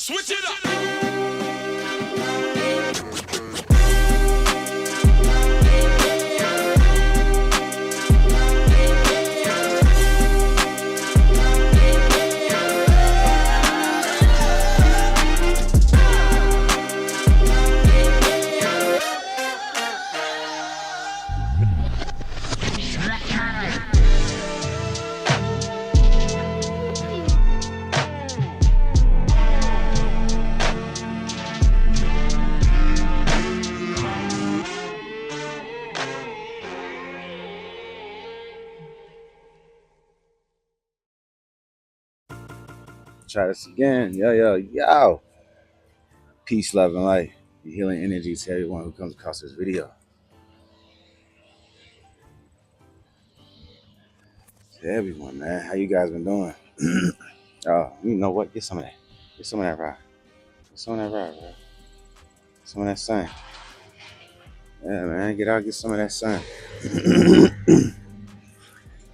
Switch it up. Try this again. Yo. Peace, love, and light. The healing energy to everyone who comes across this video. To everyone, man. How you guys been doing? Oh, you know what? Get some of that. Get some of that rock. Get some of that rock, bro. Some of that sun. Yeah, man. Get out, get some of that sun.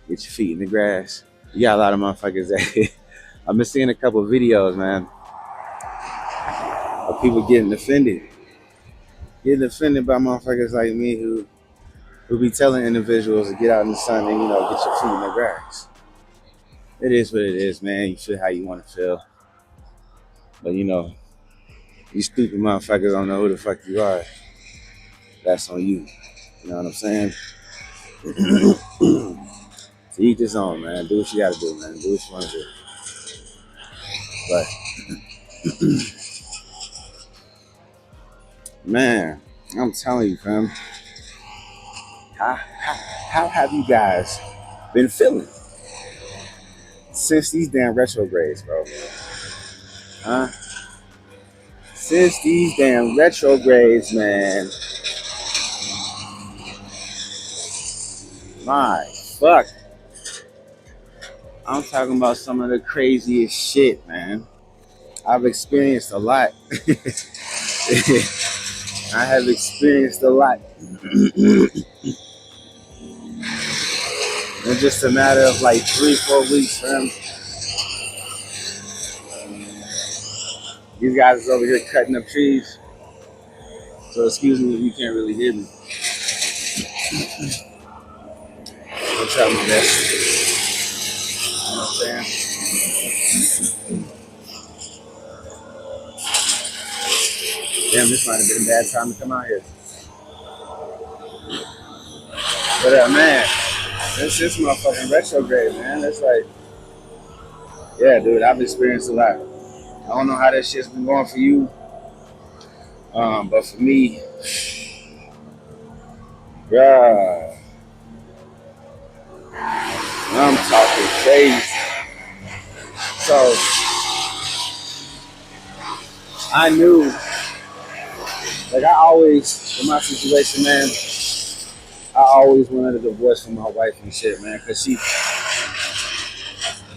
Get your feet in the grass. You got a lot of motherfuckers that I've been seeing a couple of videos, man, of people getting offended. Getting offended by motherfuckers like me who be telling individuals to get out in the sun and, get your feet in the grass. It is what it is, man. You feel how you want to feel. But, you stupid motherfuckers don't know who the fuck you are. That's on you. You know what I'm saying? To each his own, man. Do what you gotta do, man. Do what you want to do. But, man, I'm telling you, fam. How have you guys been feeling since these damn retrogrades, bro? Huh? Since these damn retrogrades, man. My fuck. I'm talking about some of the craziest shit, man. I've experienced a lot. I have experienced a lot. In just a matter of like 3-4 weeks, fam. These guys is over here cutting up trees. So excuse me if you can't really hear me. I'm trying my best. You know what I'm saying? Damn, this might have been a bad time to come out here. But man, this is motherfucking retrograde, man. It's like, yeah, dude, I've experienced a lot. I don't know how that shit's been going for you. But for me, God, I'm talking crazy. So I knew, like I always, in my situation, man, I always wanted a divorce from my wife and shit, man, because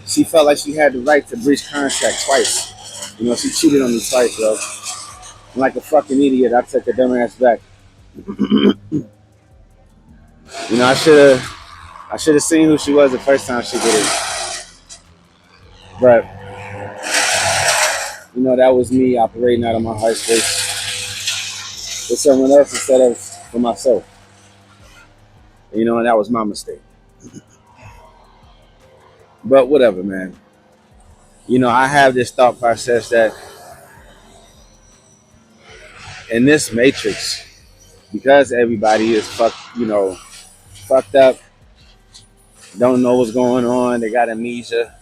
she felt like she had the right to breach contract twice. She cheated on me twice, bro. And like a fucking idiot, I took her dumbass back. I should have seen who she was the first time she did it. But that was me operating out of my heart space with someone else instead of for myself. And that was my mistake. But whatever, man. I have this thought process that in this matrix, because everybody is fucked up, don't know what's going on, they got amnesia,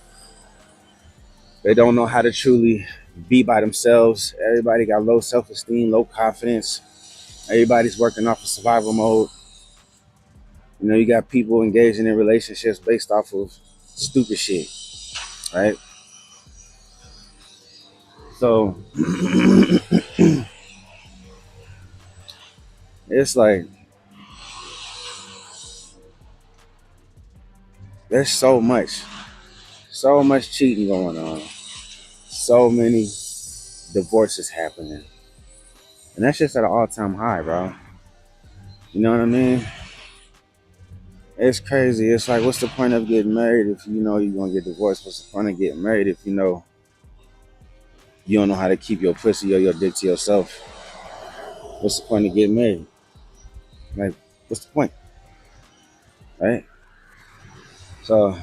they don't know how to truly be by themselves. Everybody got low self-esteem, low confidence. Everybody's working off of survival mode. You got people engaging in relationships based off of stupid shit, right? So it's like there's so much cheating going on, so many divorces happening, and that's just at an all-time high, bro. You know what I mean? It's crazy. It's like, what's the point of getting married if you know you're gonna get divorced? What's the point of getting married if you know you don't know how to keep your pussy or your dick to yourself, what's the point of getting married? Like, what's the point, right? So,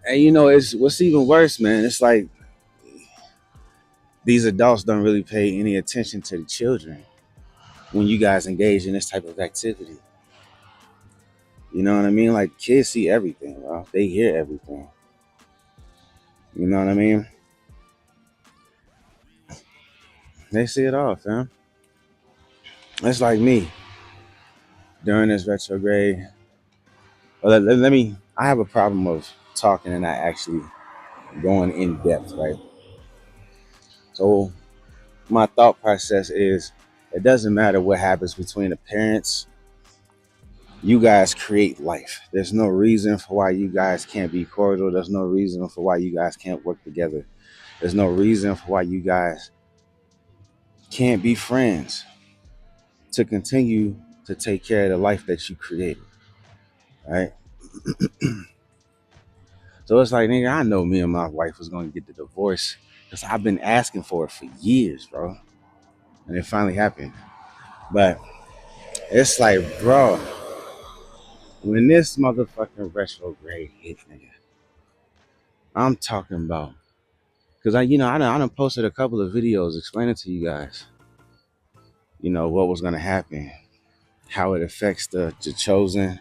and it's what's even worse, man. It's like these adults don't really pay any attention to the children when you guys engage in this type of activity. You know what I mean? Like kids see everything, bro. They hear everything. You know what I mean? They see it all, fam. It's like me during this retrograde. Well, let me. I have a problem of talking and not actually going in depth, right? So my thought process is, it doesn't matter what happens between the parents. You guys create life. There's no reason for why you guys can't be cordial. There's no reason for why you guys can't work together. There's no reason for why you guys can't be friends to continue to take care of the life that you created, right? So it's like, nigga, I know me and my wife was gonna get the divorce because I've been asking for it for years, bro, and it finally happened. But it's like, bro, when this motherfucking retrograde hit, nigga, I'm talking about, because I done posted a couple of videos explaining to you guys, what was gonna happen, how it affects the chosen,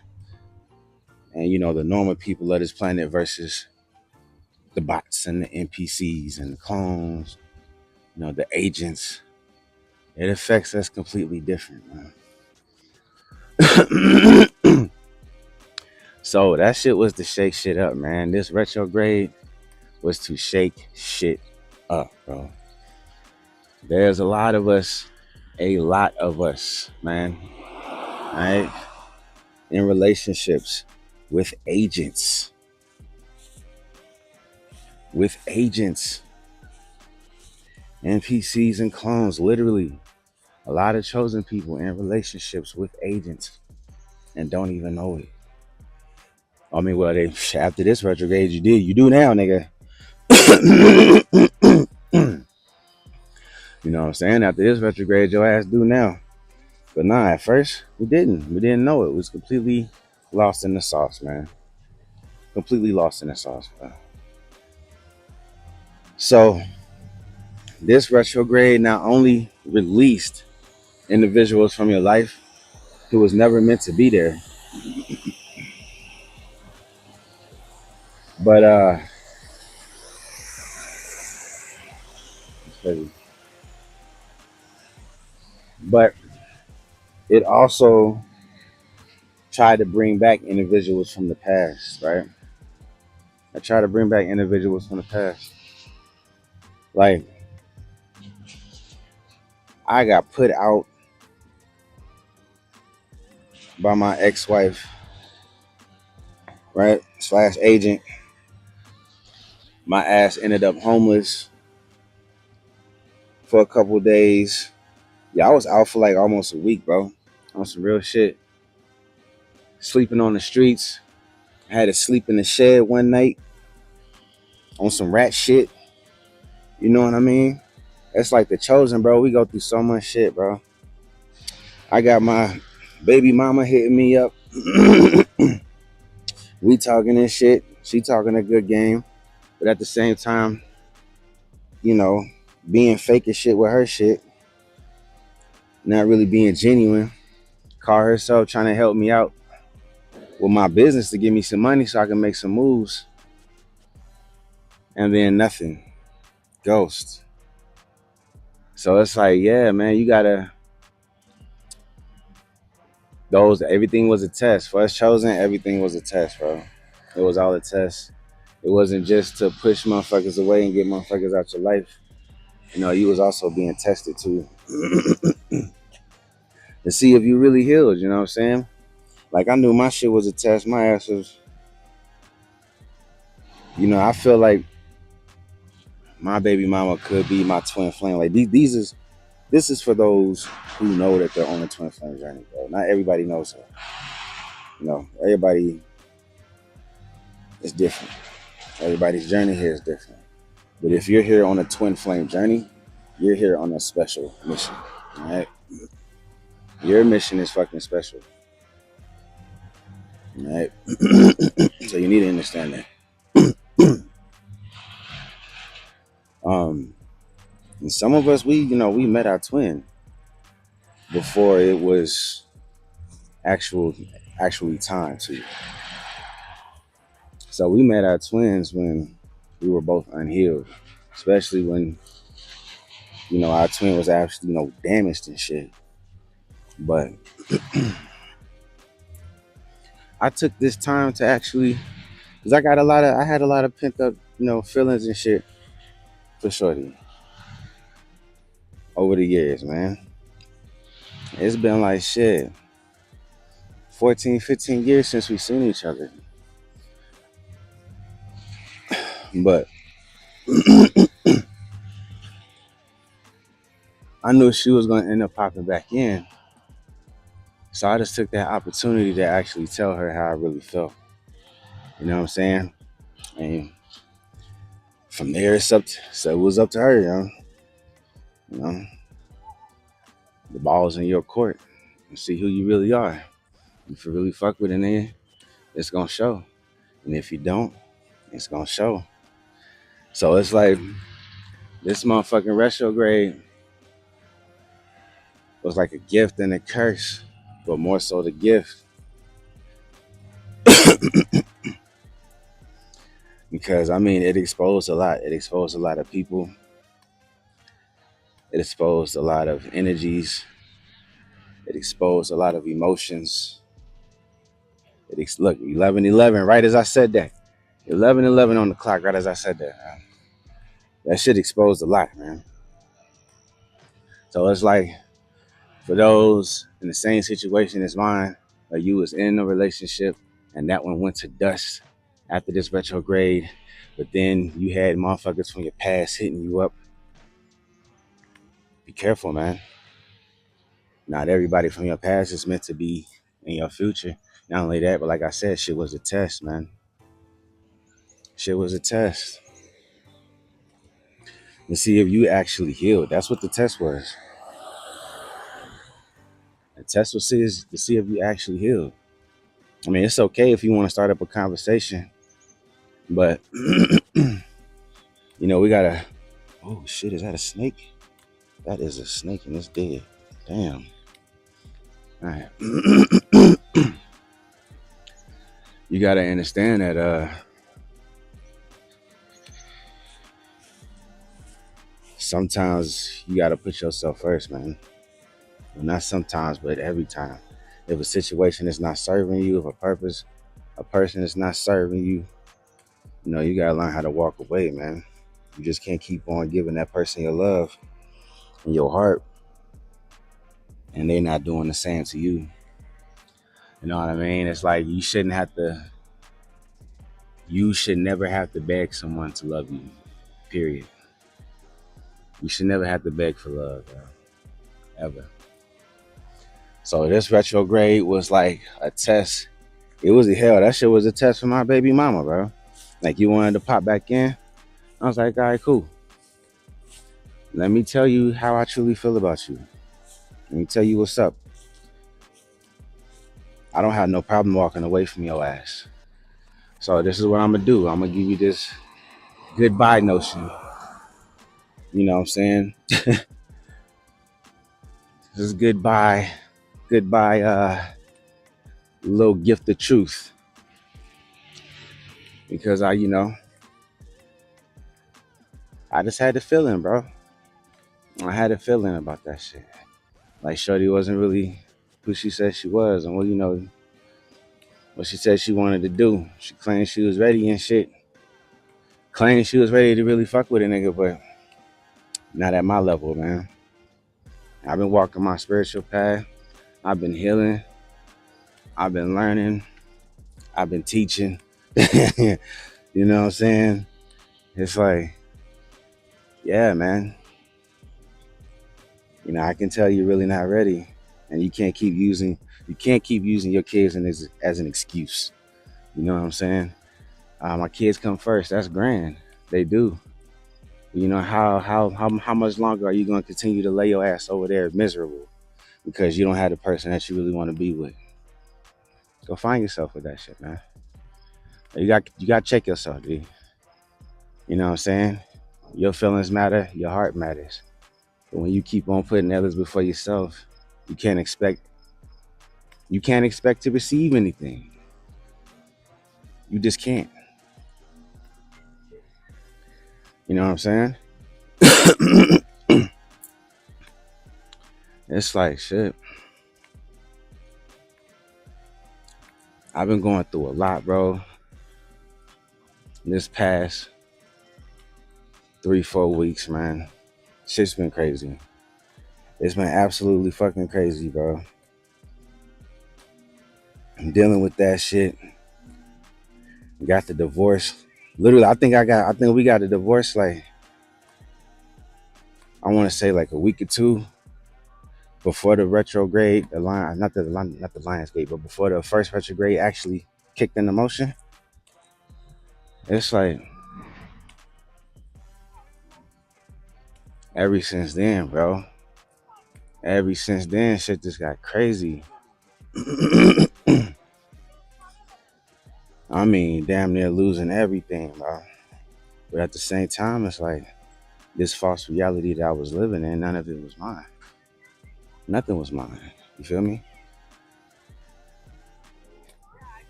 and the normal people of this planet versus the bots and the NPCs and the clones, the agents. It affects us completely different, man. So that shit was to shake shit up, man. This retrograde was to shake shit up, bro. There's a lot of us, man, right? In relationships with agents, NPCs and clones, literally. A lot of chosen people in relationships with agents and don't even know it. I mean, well, after this retrograde, you do now, nigga. You know what I'm saying? After this retrograde, your ass do now. But nah, at first, we didn't. We didn't know it. We was completely lost in the sauce, man. Completely lost in the sauce, man. So, this retrograde not only released individuals from your life who was never meant to be there, but but it also tried to bring back individuals from the past, right? I try to bring back individuals from the past. Like, I got put out by my ex-wife, right? Slash agent. My ass ended up homeless for a couple of days. Yeah, I was out for like almost a week, bro. On some real shit. Sleeping on the streets. I had to sleep in the shed one night on some rat shit. You know what I mean? It's like the chosen, bro. We go through so much shit, bro. I got my baby mama hitting me up. We talking this shit. She talking a good game. But at the same time, you know, being fake as shit with her shit. Not really being genuine. Call herself trying to help me out with my business to give me some money so I can make some moves. And then nothing. Ghost. So it's like, yeah, man, you gotta everything was a test. For us chosen, everything was a test, bro. It was all a test. It wasn't just to push motherfuckers away and get motherfuckers out your life. You was also being tested too. To see if you really healed, you know what I'm saying? Like, I knew my shit was a test. My ass was, I feel like my baby mama could be my twin flame. Like, this is for those who know that they're on a twin flame journey, bro. Not everybody knows her. Everybody is different. Everybody's journey here is different. But if you're here on a twin flame journey, you're here on a special mission. All right? Your mission is fucking special. All right? So you need to understand that. And some of us, we met our twin before it was actually time to. So we met our twins when we were both unhealed, especially when our twin was actually damaged and shit. But I took this time to actually, because I had a lot of pent up feelings and shit for shorty over the years, man. It's been like shit 14, 15 years since we seen each other. But I knew she was going to end up popping back in. So I just took that opportunity to actually tell her how I really felt. You know what I'm saying? And from there, so it was up to her, You know, the ball's in your court. And see who you really are. If you really fuck with it, then it's going to show. And if you don't, it's going to show. So it's like this motherfucking retrograde was like a gift and a curse, but more so the gift. Because I mean, it exposed a lot. It exposed a lot of people. It exposed a lot of energies. It exposed a lot of emotions. Look, 11:11, right as I said that. 11:11 on the clock, right as I said that. That shit exposed a lot, man. So it's like, for those in the same situation as mine, like you was in a relationship and that one went to dust after this retrograde, but then you had motherfuckers from your past hitting you up. Be careful, man. Not everybody from your past is meant to be in your future. Not only that, but like I said, shit was a test, man. Shit was a test to see if you actually healed. That's what the test was. The test was to see if you actually healed. I mean, it's okay if you want to start up a conversation, but we gotta. Oh shit! Is that a snake? That is a snake, and it's dead. Damn. All right. You gotta understand that sometimes you gotta put yourself first, man. Well, not sometimes, but every time. If a situation is not serving you, if a person is not serving you, you gotta learn how to walk away, man. You just can't keep on giving that person your love and your heart, and they're not doing the same to you. You know what I mean? It's like you should never have to beg someone to love you, period. You should never have to beg for love, bro. Ever. So this retrograde was like a test. It was that shit was a test for my baby mama, bro. Like, you wanted to pop back in. I was like, all right, cool. Let me tell you how I truly feel about you. Let me tell you what's up. I don't have no problem walking away from your ass. So this is what I'm gonna do. I'm gonna give you this goodbye notion. You know what I'm saying? This is goodbye, little gift of truth. Because I just had the feeling, bro. I had a feeling about that shit. Like, shorty wasn't really who she said she was, and what she said she wanted to do. She claimed she was ready and shit. Claimed she was ready to really fuck with a nigga, but not at my level, man. I've been walking my spiritual path. I've been healing. I've been learning. I've been teaching. You know what I'm saying? It's like, yeah, man. I can tell you're really not ready, and you can't keep using your kids as an excuse. You know what I'm saying? My kids come first. That's grand. They do. You know, how much longer are you gonna continue to lay your ass over there miserable because you don't have the person that you really want to be with? Go find yourself with that shit, man. You got to check yourself, dude. You know what I'm saying? Your feelings matter, your heart matters. But when you keep on putting others before yourself, you can't expect you can't expect to receive anything. You just can't. You know what I'm saying? It's like shit. I've been going through a lot, bro. This past 3, 4 weeks, man. Shit's been crazy. It's been absolutely fucking crazy, bro. I'm dealing with that shit. Got the divorce. Literally, I think we got a divorce like I want to say like a week or two before the retrograde, the line, not the Lions Gate, but before the first retrograde actually kicked into motion. It's like ever since then, bro. Ever since then, shit just got crazy. I mean, damn near losing everything, bro. But at the same time, it's like this false reality that I was living in, none of it was mine. Nothing was mine. You feel me?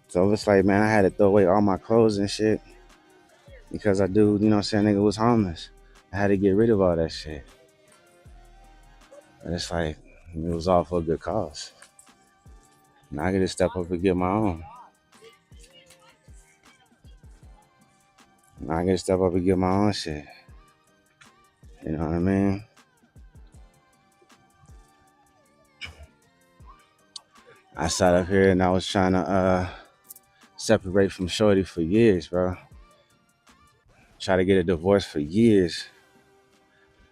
So it's like, man, I had to throw away all my clothes and shit because I do, you know what I'm saying, nigga was homeless. I had to get rid of all that shit. And it's like, it was all for a good cause. Now I get to step up and get my own. Now I get to step up and get my own shit. You know what I mean? I sat up here and I was trying to separate from Shorty for years, bro. Try to get a divorce for years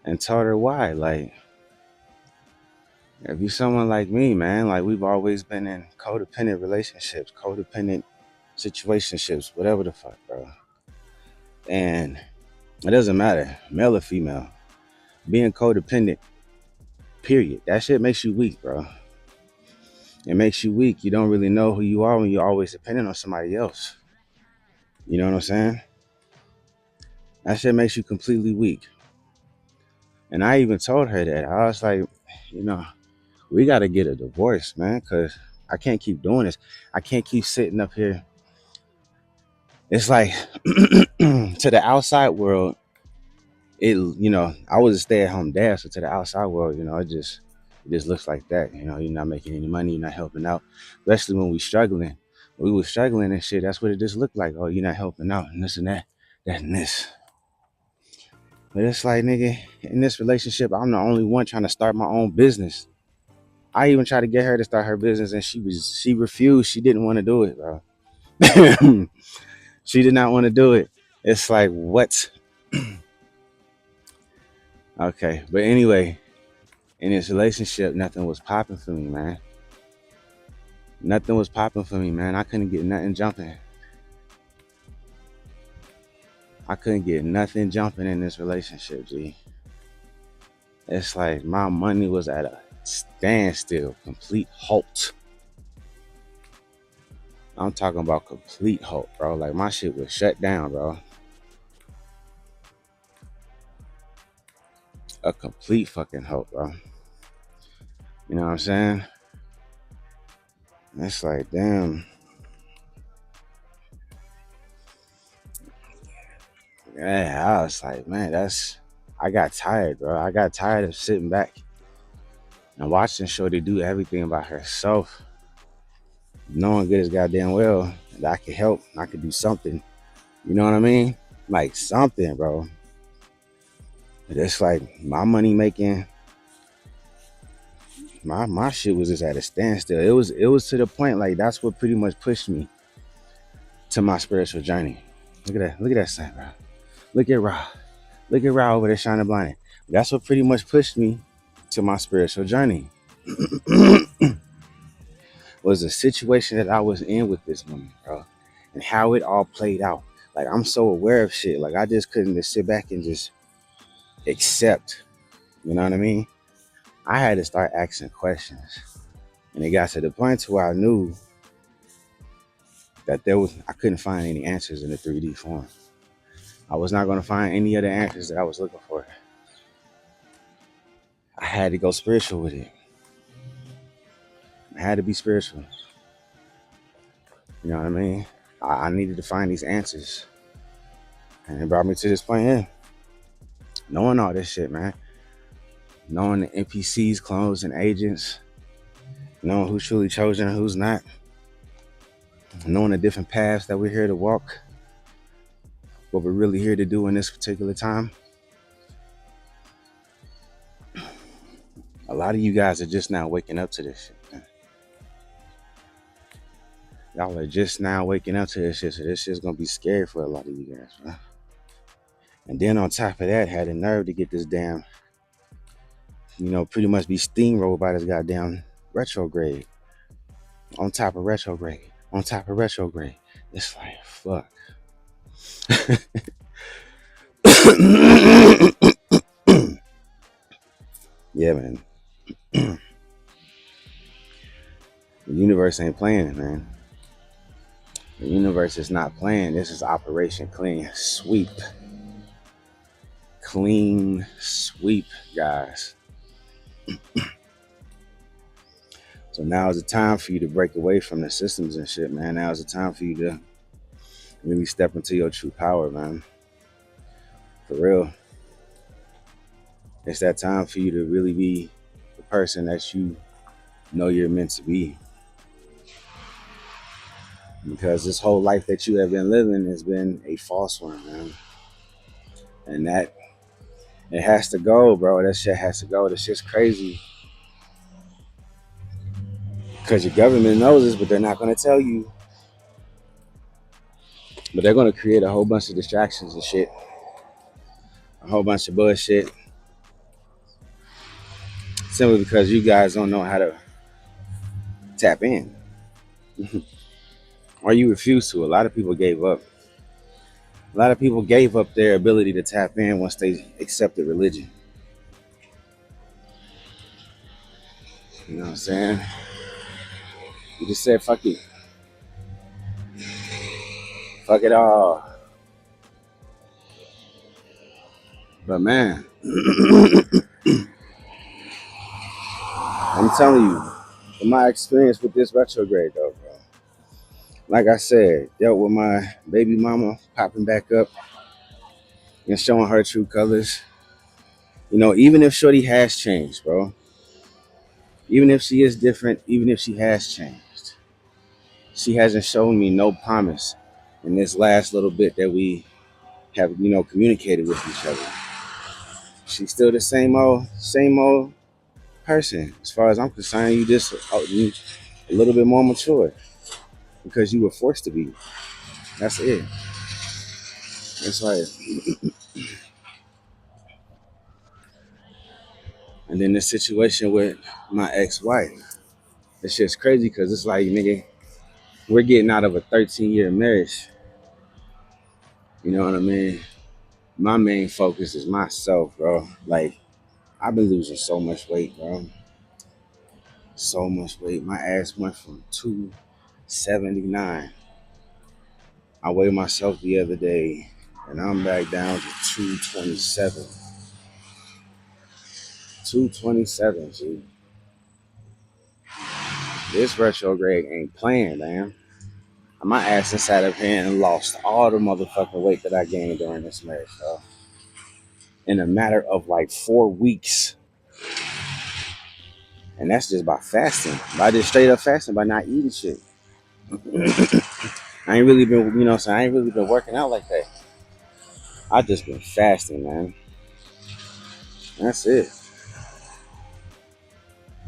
and told her why. Like, if you someone like me, man, like we've always been in codependent relationships, codependent situationships, whatever the fuck, bro. And it doesn't matter, male or female. Being codependent, period. That shit makes you weak, bro. It makes you weak. You don't really know who you are when you're always dependent on somebody else. You know what I'm saying? That shit makes you completely weak. And I even told her that. I was like, you know, we got to get a divorce, man, because I can't keep doing this. I can't keep sitting up here. It's like to the outside world, I was a stay-at-home dad, so to the outside world, it just looks like that. You're not making any money, you're not helping out, especially when we struggling. We were struggling and shit. That's what it just looked like. Oh, you're not helping out, and this and that, that and this. But it's like, nigga, in this relationship, I'm the only one trying to start my own business. I even tried to get her to start her business, and she refused. She didn't want to do it, bro. She did not want to do it. It's like, what? Okay, but anyway, in this relationship, nothing was popping for me, man. Nothing was popping for me, man. I couldn't get nothing jumping. I couldn't get nothing jumping in this relationship, G. It's like my money was at a standstill, complete halt. I'm talking about complete halt, bro. Like my shit was shut down, bro. A complete fucking halt, bro. You know what I'm saying? It's like, damn. Yeah, I was like, man, I got tired, bro. I got tired of sitting back and watching Shorty do everything by herself, knowing good as goddamn well that I could help, I could do something. You know what I mean? Like something, bro. But it's like my money making, my shit was just at a standstill. It was to the point like that's what pretty much pushed me to my spiritual journey. Look at that son, bro. Look at Ra. Look at Ra over there shining blinded. That's what pretty much pushed me to my spiritual journey. Was a situation that I was in with this woman, bro, and how it all played out. Like, I'm so aware of shit. Like, I just couldn't just sit back and just accept. You know what I mean? I had to start asking questions. And it got to the point to where I knew that I couldn't find any answers in the 3D form. I was not going to find any of the answers that I was looking for. I had to go spiritual with it. I had to be spiritual. You know what I mean? I needed to find these answers. And it brought me to this point here. Knowing all this shit, man. Knowing the NPCs, clones, and agents. Knowing who's truly chosen and who's not. Knowing the different paths that we're here to walk. What we're really here to do in this particular time. A lot of you guys are just now waking up to this shit, man. Y'all are just now waking up to this shit, so this shit's gonna be scary for a lot of you guys, man. And then on top of that, had the nerve to get this damn, pretty much be steamrolled by this goddamn retrograde. On top of retrograde. On top of retrograde. It's like, fuck. Yeah, man. The universe ain't playing, man. The universe is not playing. This is Operation Clean Sweep. Clean sweep, guys. So now is the time for you to break away from the systems and shit, man. Now is the time for you to really step into your true power, man. For real. It's that time for you to really be the person that you know you're meant to be. Because this whole life that you have been living has been a false one, man. And that, it has to go, bro. That shit has to go. That shit's crazy. Because your government knows this, but they're not going to tell you. But they're going to create a whole bunch of distractions and shit. A whole bunch of bullshit. Simply because you guys don't know how to tap in. Or you refuse to. A lot of people gave up. A lot of people gave up their ability to tap in once they accepted religion. You know what I'm saying? You just said, fuck it. Fuck it all. But man, I'm telling you, from my experience with this retrograde though, bro. Like I said, dealt with my baby mama popping back up and showing her true colors. Even if Shorty has changed, bro. Even if she is different, even if she has changed, she hasn't shown me no promise in this last little bit that we have, communicated with each other. She's still the same old person. As far as I'm concerned, you just a little bit more mature because you were forced to be. That's it. It's like, and then the situation with my ex-wife, it's just crazy because it's like, nigga, we're getting out of a 13-year marriage. You know what I mean? My main focus is myself, bro. Like, I've been losing so much weight, bro. So much weight. My ass went from 279. I weighed myself the other day, and I'm back down to 227. 227, G. This retrograde ain't playing, man. My ass inside of here and lost all the motherfucking weight that I gained during this marriage, bro. In a matter of like 4 weeks. And that's just by fasting. By just straight up fasting, by not eating shit. I ain't really been, I ain't really been working out like that. I just been fasting, man. That's it.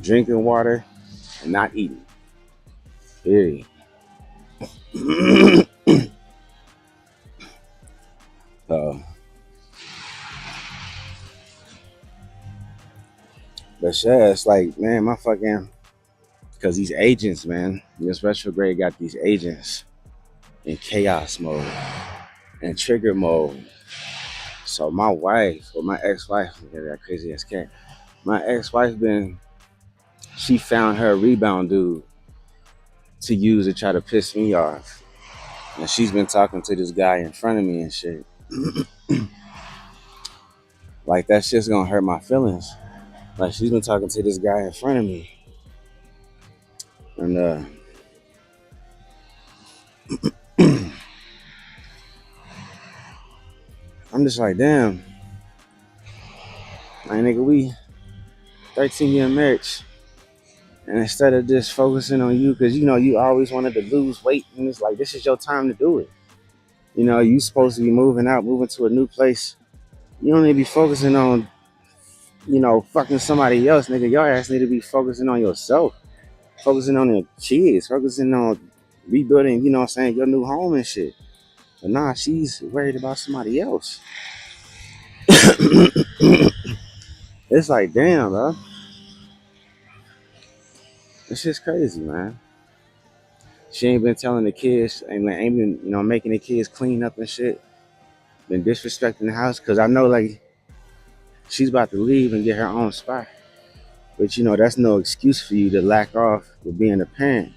Drinking water and not eating. Period. So, but yeah, it's like, man, my fucking, because these agents, man, this retrograde got these agents in chaos mode. in trigger mode. So my wife, or my ex-wife, that crazy ass cat. My ex-wife she found her rebound dude to use to try to piss me off. And she's been talking to this guy in front of me and shit. Like that shit's gonna hurt my feelings. Like she's been talking to this guy in front of me. And I'm just like, damn, like nigga, we 13-year marriage. And instead of just focusing on you, because you know you always wanted to lose weight, and it's like this is your time to do it. You know, you supposed to be moving out, moving to a new place. You don't need to be focusing on, you know, fucking somebody else, nigga. Your ass need to be focusing on yourself, focusing on your kids, focusing on rebuilding, you know what I'm saying, your new home and shit. But nah, she's worried about somebody else. It's like, damn, bro. This shit's crazy, man. She ain't been telling the kids, ain't been, you know, making the kids clean up and shit. Been disrespecting the house, because I know, like, she's about to leave and get her own spot. But, you know, that's no excuse for you to lack off with being a parent.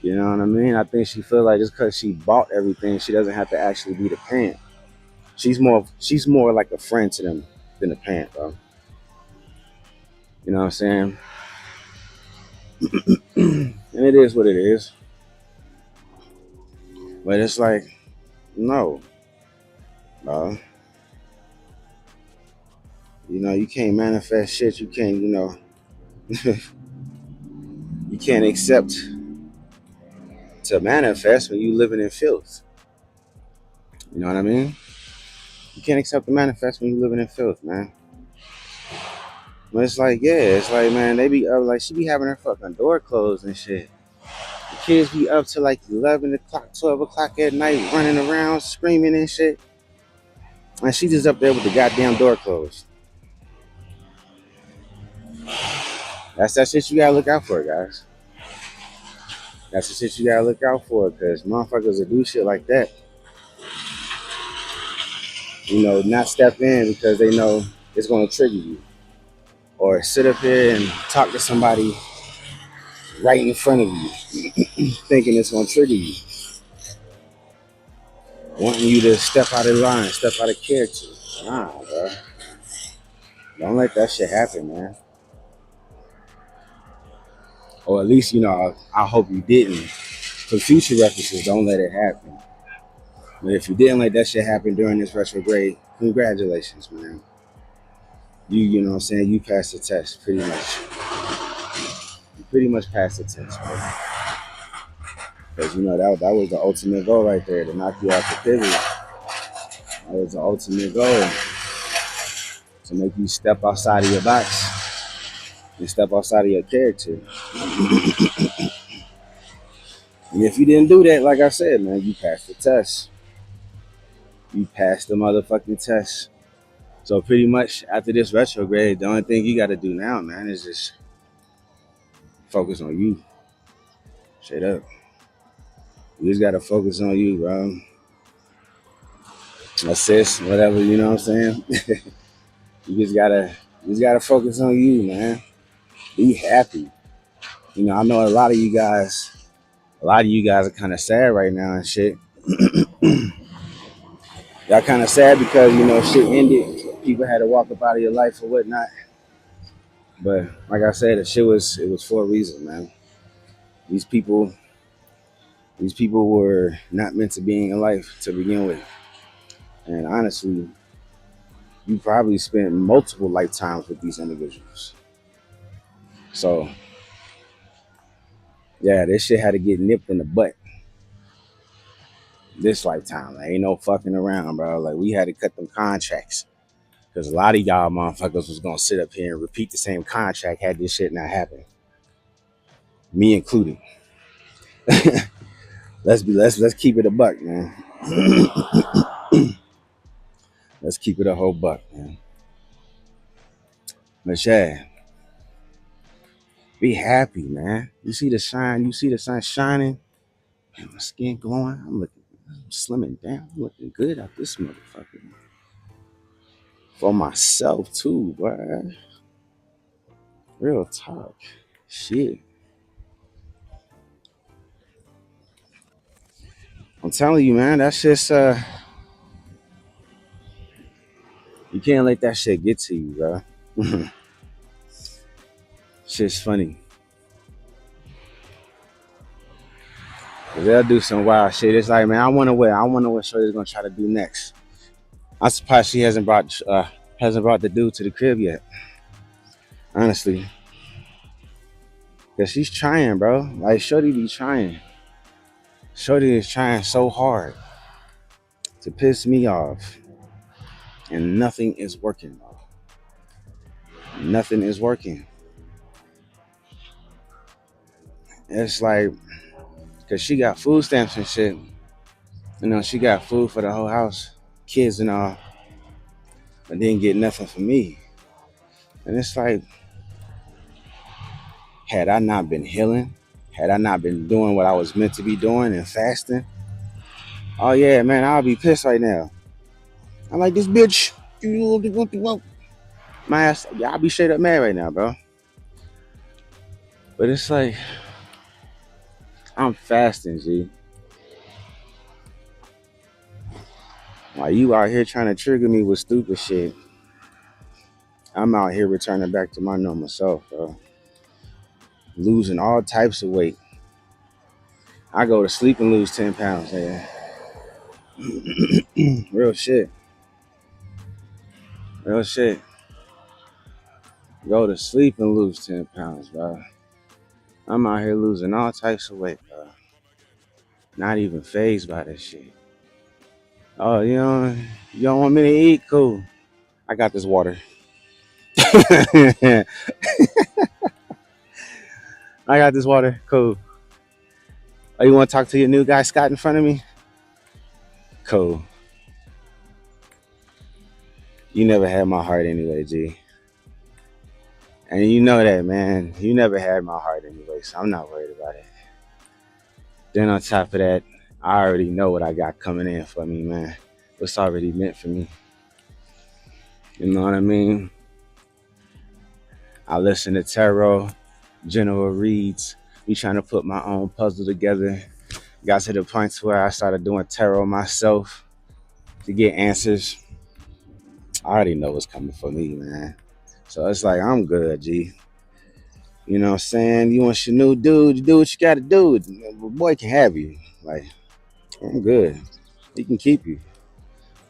You know what I mean? I think she feels like just because she bought everything, she doesn't have to actually be the parent. She's more like a friend to them than a parent, bro. You know what I'm saying? And it is what it is. But it's like, no, bro. You know, you can't manifest shit. You can't, you know, you can't accept to manifest when you living in filth. You know what I mean? You can't accept the manifest when you living in filth, man. But it's like, yeah, it's like, man, they be up, like, she be having her fucking door closed and shit. The kids be up to like 11 o'clock, 12 o'clock at night, running around, screaming and shit. And she just up there with the goddamn door closed. That's that shit you gotta look out for, guys. That's the shit you gotta look out for, because motherfuckers that do shit like that, you know, not step in because they know it's gonna trigger you. Or sit up here and talk to somebody right in front of you, thinking it's gonna trigger you. Wanting you to step out of line, step out of character. Nah, bro. Don't let that shit happen, man. Or at least, you know, I hope you didn't. For future references, don't let it happen. But if you didn't let that shit happen during this retrograde, congratulations, man. You know what I'm saying? You passed the test, pretty much. You pretty much passed the test, bro. Because, you know, that was the ultimate goal right there, to knock you off the pivot. That was the ultimate goal, to make you step outside of your box and step outside of your character. And if you didn't do that, like I said, man, you passed the test. You passed the motherfucking test. So pretty much after this retrograde, the only thing you got to do now, man, is just focus on you. Straight up. You just got to focus on you, bro. Assist, whatever, you know what I'm saying? You just gotta focus on you, man. Be happy. You know, I know a lot of you guys are kind of sad right now and shit. Y'all kind of sad because, you know, shit ended. People had to walk up out of your life or whatnot. But like I said, it was for a reason, man. These people, these people were not meant to be in your life to begin with. And honestly, you probably spent multiple lifetimes with these individuals. So yeah, this shit had to get nipped in the butt this lifetime. Like, ain't no fucking around, bro. Like, we had to cut them contracts. Because a lot of y'all motherfuckers was gonna sit up here and repeat the same contract had this shit not happen. Me included. Let's keep it a buck, man. Let's keep it a whole buck, man. But yeah, be happy, man. You see the shine, you see the sun shining, and my skin glowing. I'm looking slimming down. I'm looking good at this motherfucker. For myself too, boy. Real talk. Shit. I'm telling you, man, that's just you can't let that shit get to you, bro. Shit's funny. They'll do some wild shit. It's like, man, I wonder what Shorty's gonna try to do next. I'm surprised she hasn't brought the dude to the crib yet. Honestly. Cause she's trying, bro. Like Shorty be trying. Shorty is trying so hard to piss me off. And nothing is working, bro. Nothing is working. It's like, cause she got food stamps and shit. You know, she got food for the whole house, kids and all, but didn't get nothing for me. And it's like, had I not been healing, had I not been doing what I was meant to be doing and fasting, oh yeah, man, I'll be pissed right now. I'm like, this bitch, my ass, yeah, I'll be straight up mad right now, bro. But it's like, I'm fasting, G. While you out here trying to trigger me with stupid shit, I'm out here returning back to my normal self, bro. Losing all types of weight. I go to sleep and lose 10 pounds, man. Real shit. Real shit. Go to sleep and lose 10 pounds, bro. I'm out here losing all types of weight, bro. Not even phased by this shit. Oh, you don't want me to eat? Cool. I got this water. I got this water. Cool. Oh, you want to talk to your new guy, Scott, in front of me? Cool. You never had my heart anyway, G. And you know that, man. You never had my heart anyway, so I'm not worried about it. Then on top of that, I already know what I got coming in for me, man. What's already meant for me. You know what I mean? I listen to tarot, general reads, me trying to put my own puzzle together. Got to the point where I started doing tarot myself to get answers. I already know what's coming for me, man. So it's like, I'm good, G. You know what I'm saying? You want your new dude, you do what you gotta do. Boy can have you. Like, I'm good. He can keep you.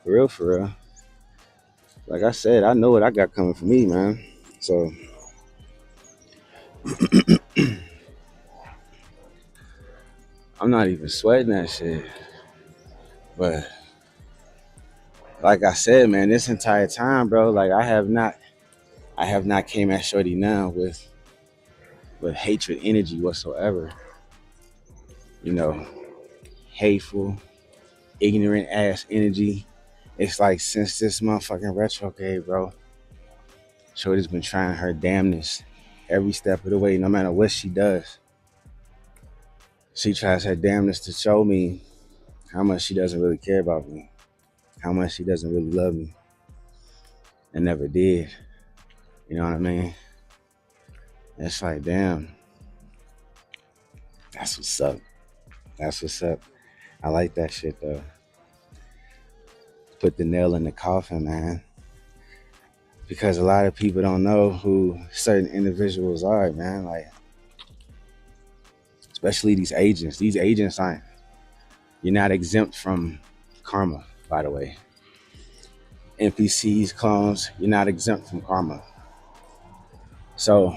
For real, for real. Like I said, I know what I got coming for me, man. So I'm not even sweating that shit. But like I said, man, this entire time, bro, like I have not came at Shorty now with hatred energy whatsoever. You know, hateful, ignorant ass energy. It's like since this motherfucking retrograde, bro, Shorty's been trying her damnness every step of the way, no matter what she does. She tries her damnness to show me how much she doesn't really care about me, how much she doesn't really love me, and never did. You know what I mean? It's like, damn, that's what's up. That's what's up. I like that shit though. Put the nail in the coffin, man. Because a lot of people don't know who certain individuals are, man. Like, especially these agents. These agents aren't, you're not exempt from karma, by the way. NPCs, clones, you're not exempt from karma. So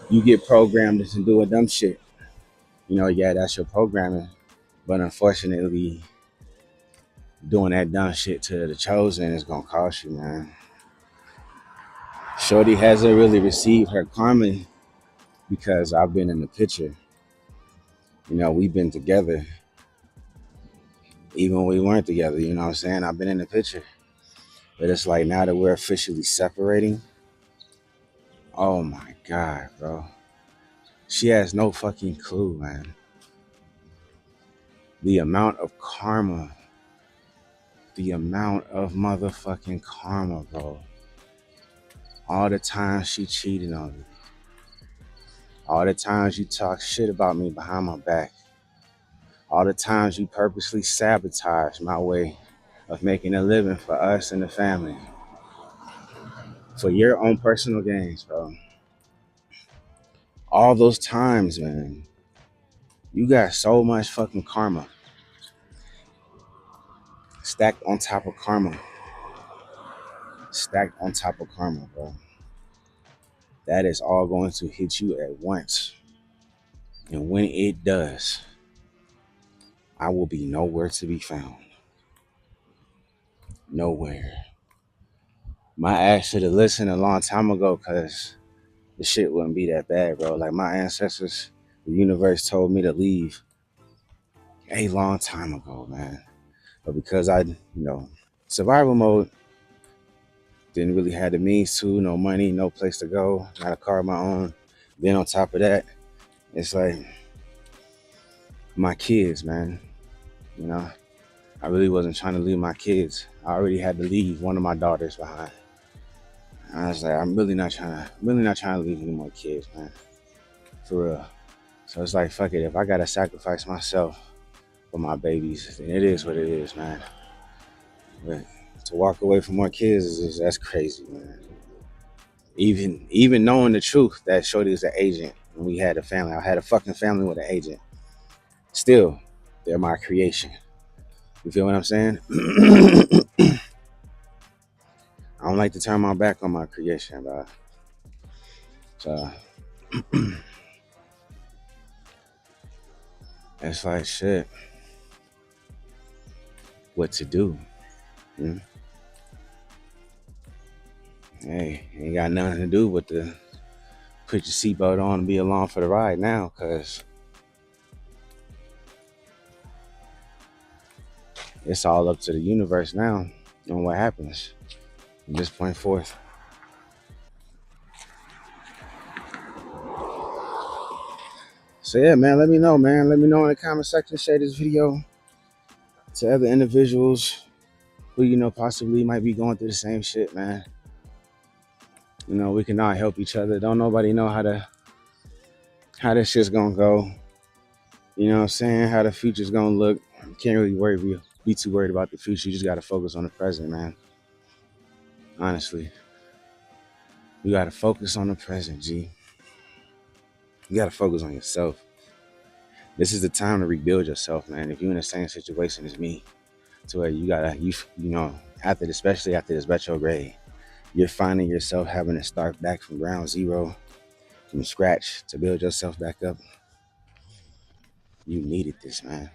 you get programmed into doing dumb shit. You know, yeah, that's your programming. But unfortunately, doing that dumb shit to the chosen is gonna cost you, man. Shorty hasn't really received her karma because I've been in the picture. You know, we've been together. Even when we weren't together, you know what I'm saying? I've been in the picture. But it's like now that we're officially separating, oh my God, bro. She has no fucking clue, man. The amount of karma, the amount of motherfucking karma, bro. All the times she cheated on me. All the times you talk shit about me behind my back. All the times you purposely sabotage my way of making a living for us and the family. For your own personal gains, bro. All those times, man. You got so much fucking karma. Stacked on top of karma. Stacked on top of karma, bro. That is all going to hit you at once. And when it does, I will be nowhere to be found. Nowhere. My ass should have listened a long time ago, because the shit wouldn't be that bad, bro. Like, my ancestors, the universe told me to leave a long time ago, man. But because survival mode, didn't really have the means to, no money, no place to go, not a car of my own. Then on top of that, it's like my kids, man. You know, I really wasn't trying to leave my kids. I already had to leave one of my daughters behind. I was like, I'm really not trying to leave any more kids, man. For real. So it's like, fuck it. If I gotta sacrifice myself for my babies, then it is what it is, man. But to walk away from more kids that's crazy, man. Even knowing the truth that Shorty was an agent when we had a family. I had a fucking family with an agent. Still, they're my creation. You feel what I'm saying? I don't like to turn my back on my creation, bro. So it's like, shit. What to do? Hmm? Hey, ain't got nothing to do but to put your seatbelt on and be along for the ride now, because it's all up to the universe now on what happens from this point forth. So yeah, man, let me know, man. Let me know in the comment section. Share this video to other individuals who, possibly might be going through the same shit, man. We can all help each other. Don't nobody know how this shit's gonna go. You know what I'm saying? How the future's gonna look. You can't really be too worried about the future. You just gotta focus on the present, man. Honestly. You gotta focus on the present, G. You gotta focus on yourself. This is the time to rebuild yourself, man. If you're in the same situation as me, to where especially after this retrograde, you're finding yourself having to start back from ground zero, from scratch, to build yourself back up. You needed this, man.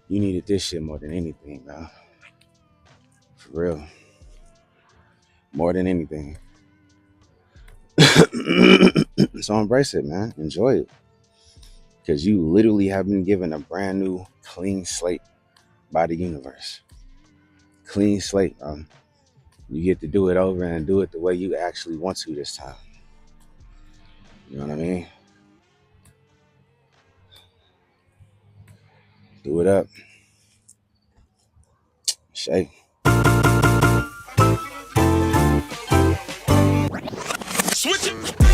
You needed this shit more than anything, bro. For real. More than anything. So embrace it, man. Enjoy it. Because you literally have been given a brand new clean slate by the universe. Clean slate, bro. You get to do it over and do it the way you actually want to this time. You know what I mean? Do it up. Shake. Switch it.